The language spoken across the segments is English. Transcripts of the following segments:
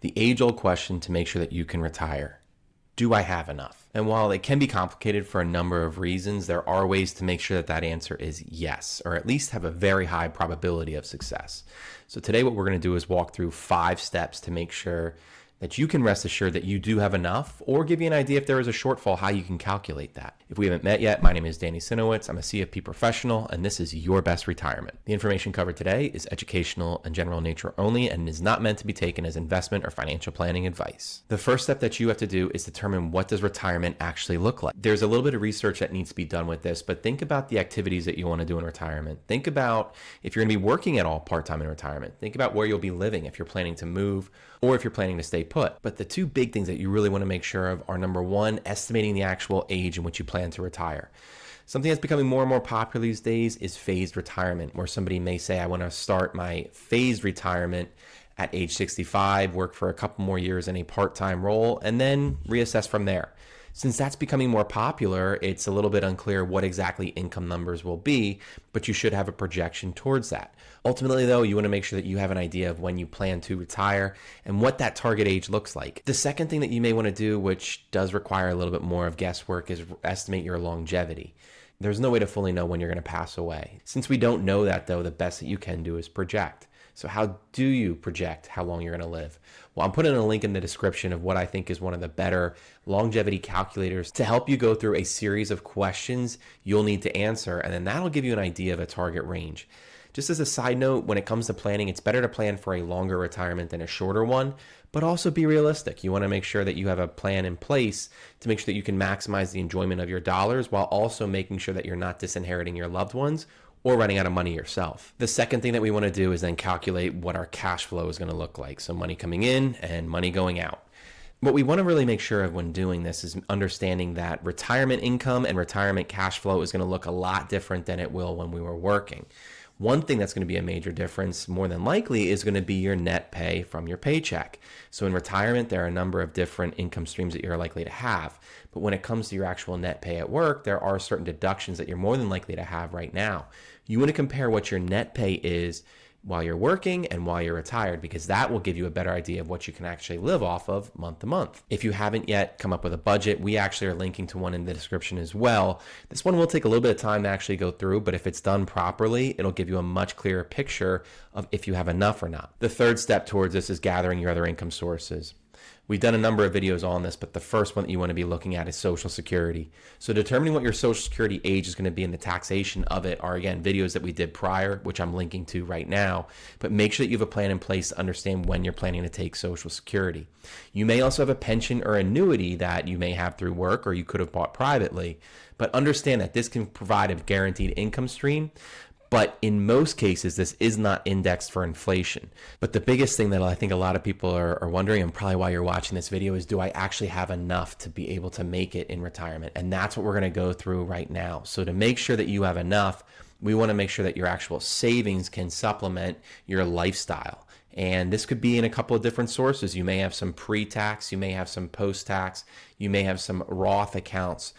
The age-old question to make sure that you can retire: do I have enough? And while it can be complicated for a number of reasons, there are ways to make sure that that answer is yes, or at least have a very high probability of success. So today what we're going to do is walk through 5 steps to make sure that you can rest assured that you do have enough, or give you an idea if there is a shortfall, how you can calculate that. If we haven't met yet, my name is Danny Cieniewicz. I'm a CFP professional, and this is Your Best Retirement. The information covered today is educational and general in nature only, and is not meant to be taken as investment or financial planning advice. The first step that you have to do is determine, what does retirement actually look like? There's a little bit of research that needs to be done with this, but think about the activities that you want to do in retirement. Think about if you're going to be working at all part-time in retirement. Think about where you'll be living if you're planning to move, or if you're planning to stay put. But the 2 big things that you really want to make sure of are, number 1, estimating the actual age in which you plan to retire. Something that's becoming more and more popular these days is phased retirement, where somebody may say, I want to start my phased retirement at age 65, work for a couple more years in a part-time role, and then reassess from there. Since that's becoming more popular, it's a little bit unclear what exactly income numbers will be, but you should have a projection towards that. Ultimately, though, you want to make sure that you have an idea of when you plan to retire and what that target age looks like. The second thing that you may want to do, which does require a little bit more of guesswork, is estimate your longevity. There's no way to fully know when you're going to pass away. Since we don't know that, though, the best that you can do is project. So how do you project how long you're going to live? Well, I'm putting a link in the description of what I think is one of the better longevity calculators to help you go through a series of questions you'll need to answer, and then that'll give you an idea of a target range. Just as a side note, when it comes to planning, it's better to plan for a longer retirement than a shorter one, but also be realistic. You want to make sure that you have a plan in place to make sure that you can maximize the enjoyment of your dollars, while also making sure that you're not disinheriting your loved ones or running out of money yourself. The second thing that we want to do is then calculate what our cash flow is going to look like. So money coming in and money going out. What we want to really make sure of when doing this is understanding that retirement income and retirement cash flow is going to look a lot different than it will when we were working. One thing that's going to be a major difference, more than likely, is going to be your net pay from your paycheck. So in retirement, there are a number of different income streams that you're likely to have. But when it comes to your actual net pay at work, there are certain deductions that you're more than likely to have right now. You want to compare what your net pay is while you're working and while you're retired, because that will give you a better idea of what you can actually live off of month to month. If you haven't yet come up with a budget, we actually are linking to one in the description as well. This one will take a little bit of time to actually go through, but if it's done properly, it'll give you a much clearer picture of if you have enough or not. The third step towards this is gathering your other income sources. We've done a number of videos on this, but the first one that you want to be looking at is Social Security. So determining what your Social Security age is going to be and the taxation of it are, again, videos that we did prior, which I'm linking to right now. But make sure that you have a plan in place to understand when you're planning to take Social Security. You may also have a pension or annuity that you may have through work, or you could have bought privately. But understand that this can provide a guaranteed income stream. But in most cases, this is not indexed for inflation. But the biggest thing that I think a lot of people are wondering, and probably why you're watching this video, is, do I actually have enough to be able to make it in retirement? And that's what we're going to go through right now. So to make sure that you have enough, we want to make sure that your actual savings can supplement your lifestyle. And this could be in a couple of different sources. You may have some pre-tax, you may have some post-tax, you may have some Roth accounts,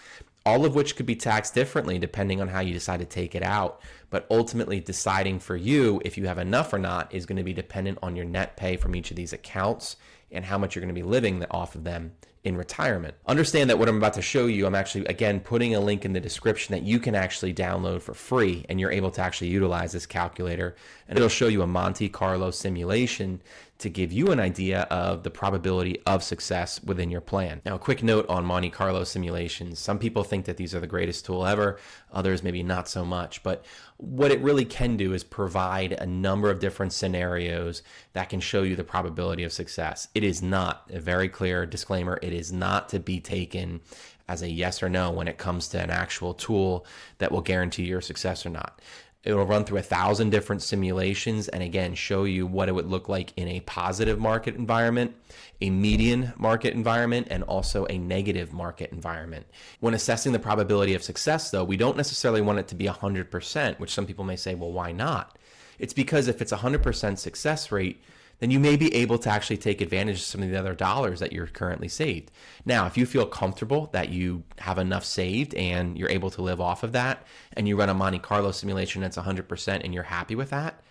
all of which could be taxed differently depending on how you decide to take it out. But ultimately, deciding for you if you have enough or not is going to be dependent on your net pay from each of these accounts and how much you're going to be living off of them in retirement. Understand that what I'm about to show you, I'm actually, again, putting a link in the description that you can actually download for free, and you're able to actually utilize this calculator, and it'll show you a Monte Carlo simulation to give you an idea of the probability of success within your plan. Now, a quick note on Monte Carlo simulations. Some people think that these are the greatest tool ever, others maybe not so much, but what it really can do is provide a number of different scenarios that can show you the probability of success. It is not, a very clear disclaimer, it is not to be taken as a yes or no when it comes to an actual tool that will guarantee your success or not. It will run through 1,000 different simulations and, again, show you what it would look like in a positive market environment, a median market environment, and also a negative market environment. When assessing the probability of success, though, we don't necessarily want it to be 100%, which some people may say, well, why not? It's because if it's 100% success rate, then you may be able to actually take advantage of some of the other dollars that you're currently saved. Now, if you feel comfortable that you have enough saved and you're able to live off of that, and you run a Monte Carlo simulation that's 100% and you're happy with that,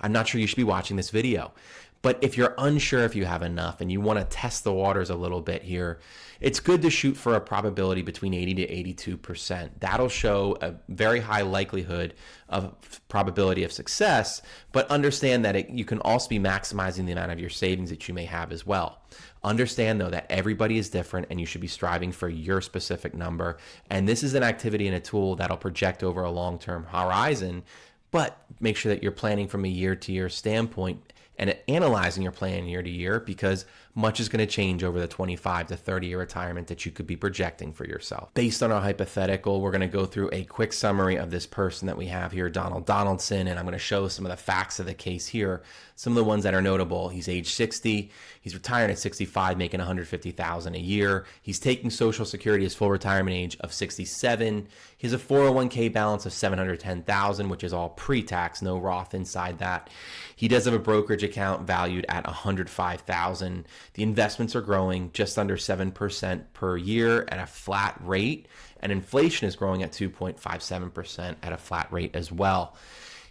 I'm not sure you should be watching this video. But if you're unsure if you have enough and you want to test the waters a little bit here, it's good to shoot for a probability between 80 to 82%. That'll show a very high likelihood of probability of success, but understand that you can also be maximizing the amount of your savings that you may have as well. Understand, though, that everybody is different and you should be striving for your specific number. And this is an activity and a tool that'll project over a long-term horizon, but make sure that you're planning from a year-to-year standpoint and analyzing your plan year to year, because much is going to change over the 25 to 30-year retirement that you could be projecting for yourself. Based on our hypothetical, we're going to go through a quick summary of this person that we have here, Donald Donaldson, and I'm going to show some of the facts of the case here. Some of the ones that are notable: he's age 60, he's retired at 65, making $150,000 a year. He's taking Social Security his full retirement age of 67. He has a 401k balance of $710,000, which is all pre-tax, no Roth inside that. He does have a brokerage account valued at $105,000. The investments are growing just under 7% per year at a flat rate, and inflation is growing at 2.57% at a flat rate as well.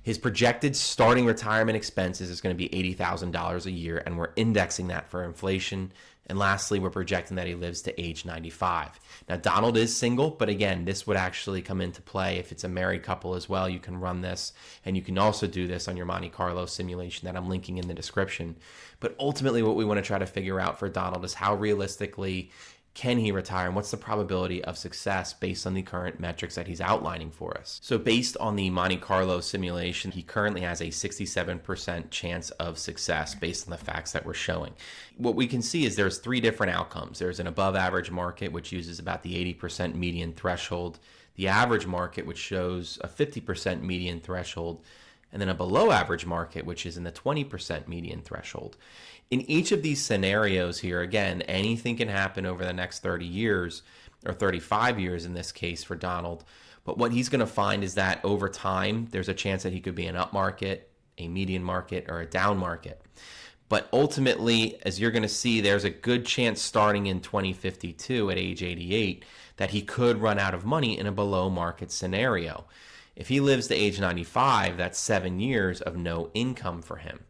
His projected starting retirement expenses is going to be $80,000 a year, and we're indexing that for inflation. And lastly, we're projecting that he lives to age 95. Now, Donald is single, but again, this would actually come into play if it's a married couple as well. You can run this, and you can also do this on your Monte Carlo simulation that I'm linking in the description. But ultimately, what we want to try to figure out for Donald is how realistically can he retire, and what's the probability of success based on the current metrics that he's outlining for us. So based on the Monte Carlo simulation, he currently has a 67% chance of success based on the facts that we're showing. What we can see is there's three different outcomes. There's an above average market, which uses about the 80% median threshold, the average market, which shows a 50% median threshold, and then a below average market, which is in the 20% median threshold. In each of these scenarios here, again, anything can happen over the next 30 years, or 35 years in this case for Donald. But what he's going to find is that over time, there's a chance that he could be an up market, a median market, or a down market. But ultimately, as you're going to see, there's a good chance starting in 2052 at age 88 that he could run out of money in a below market scenario. If he lives to age 95, that's 7 years of no income for him.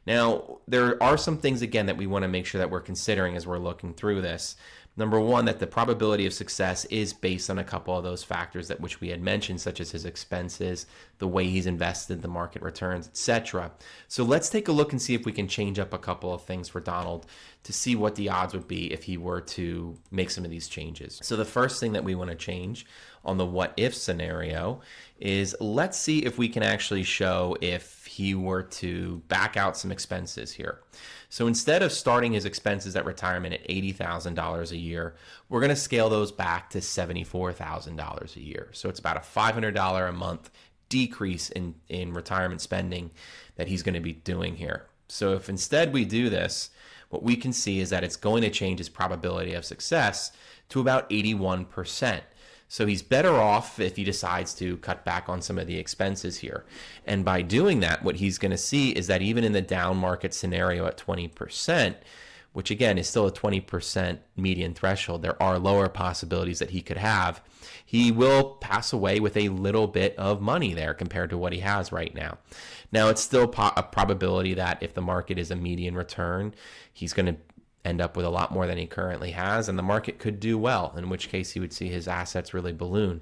Now, there are some things, again, that we want to make sure that we're considering as we're looking through this. Number one, that the probability of success is based on a couple of those factors that which we had mentioned, such as his expenses, the way he's invested, the market returns, etc. So let's take a look and see if we can change up a couple of things for Donald to see what the odds would be if he were to make some of these changes. So the first thing that we want to change on the what if scenario is, let's see if we can actually show if he were to back out some expenses here. So instead of starting his expenses at retirement at $80,000 a year, we're going to scale those back to $74,000 a year. So it's about a $500 a month decrease in retirement spending that he's going to be doing here. So if instead we do this, what we can see is that it's going to change his probability of success to about 81%. So he's better off if he decides to cut back on some of the expenses here. And by doing that, what he's going to see is that even in the down market scenario at 20%, which again is still a 20% median threshold, there are lower possibilities that he could have. He will pass away with a little bit of money there compared to what he has right now. Now, it's still a probability that if the market is a median return, he's going to end up with a lot more than he currently has, and the market could do well, in which case he would see his assets really balloon.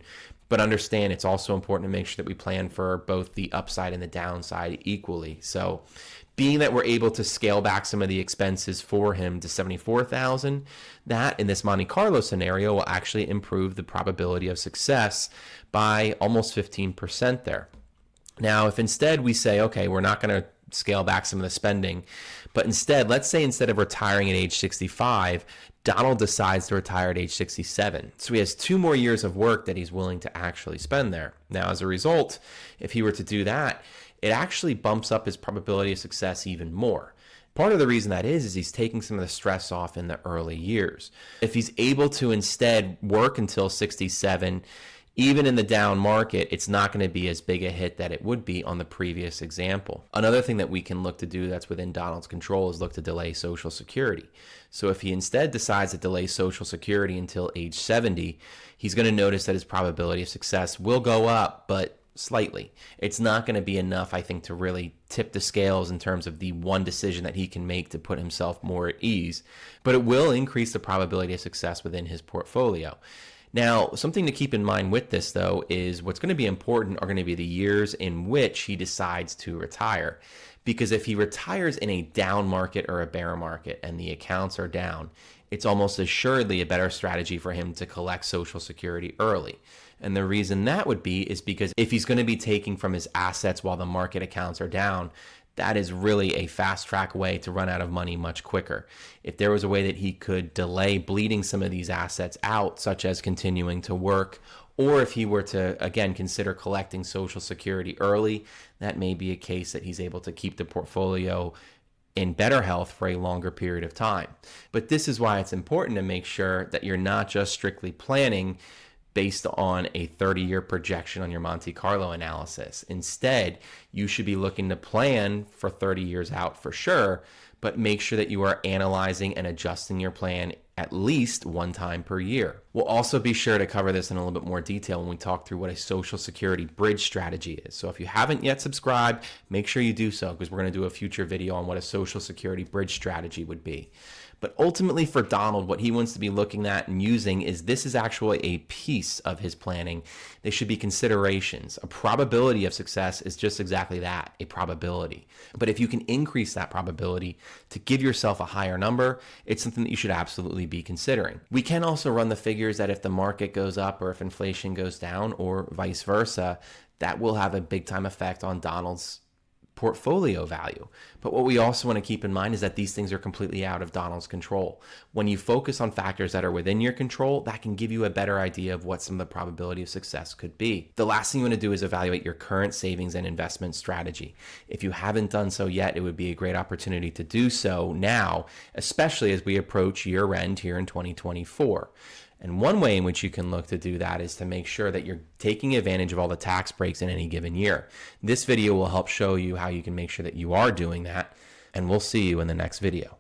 But understand, it's also important to make sure that we plan for both the upside and the downside equally. So being that we're able to scale back some of the expenses for him to $74,000, that in this Monte Carlo scenario will actually improve the probability of success by almost 15% there. Now, if instead we say, okay, we're not going to scale back some of the spending, but instead, let's say instead of retiring at age 65, Donald decides to retire at age 67. So he has 2 more years of work that he's willing to actually spend there. Now, as a result, if he were to do that, it actually bumps up his probability of success even more. Part of the reason that is he's taking some of the stress off in the early years. If he's able to instead work until 67, even in the down market, it's not going to be as big a hit that it would be on the previous example. Another thing that we can look to do that's within Donald's control is look to delay Social Security. So if he instead decides to delay Social Security until age 70, he's going to notice that his probability of success will go up, but slightly. It's not going to be enough, I think, to really tip the scales in terms of the one decision that he can make to put himself more at ease, but it will increase the probability of success within his portfolio. Now, something to keep in mind with this, though, is what's going to be important are going to be the years in which he decides to retire. Because if he retires in a down market or a bear market and the accounts are down, it's almost assuredly a better strategy for him to collect Social Security early. And the reason that would be is because if he's going to be taking from his assets while the market accounts are down, that is really a fast track way to run out of money much quicker. If there was a way that he could delay bleeding some of these assets out, such as continuing to work, or if he were to, again, consider collecting Social Security early, that may be a case that he's able to keep the portfolio in better health for a longer period of time. But this is why it's important to make sure that you're not just strictly planning based on a 30-year projection on your Monte Carlo analysis. Instead, you should be looking to plan for 30 years out for sure, but make sure that you are analyzing and adjusting your plan at least one time per year. We'll also be sure to cover this in a little bit more detail when we talk through what a Social Security bridge strategy is. So if you haven't yet subscribed, make sure you do so, because we're going to do a future video on what a Social Security bridge strategy would be. But ultimately for Donald, what he wants to be looking at and using is this is actually a piece of his planning. They should be considerations. A probability of success is just exactly that, a probability. But if you can increase that probability to give yourself a higher number, it's something that you should absolutely be considering. We can also run the figures that if the market goes up or if inflation goes down or vice versa, that will have a big time effect on Donald's portfolio value. But what we also want to keep in mind is that these things are completely out of Donald's control. When you focus on factors that are within your control, that can give you a better idea of what some of the probability of success could be. The last thing you want to do is evaluate your current savings and investment strategy. If you haven't done so yet, it would be a great opportunity to do so now, especially as we approach year end here in 2024. And one way in which you can look to do that is to make sure that you're taking advantage of all the tax breaks in any given year. This video will help show you how you can make sure that you are doing that, and we'll see you in the next video.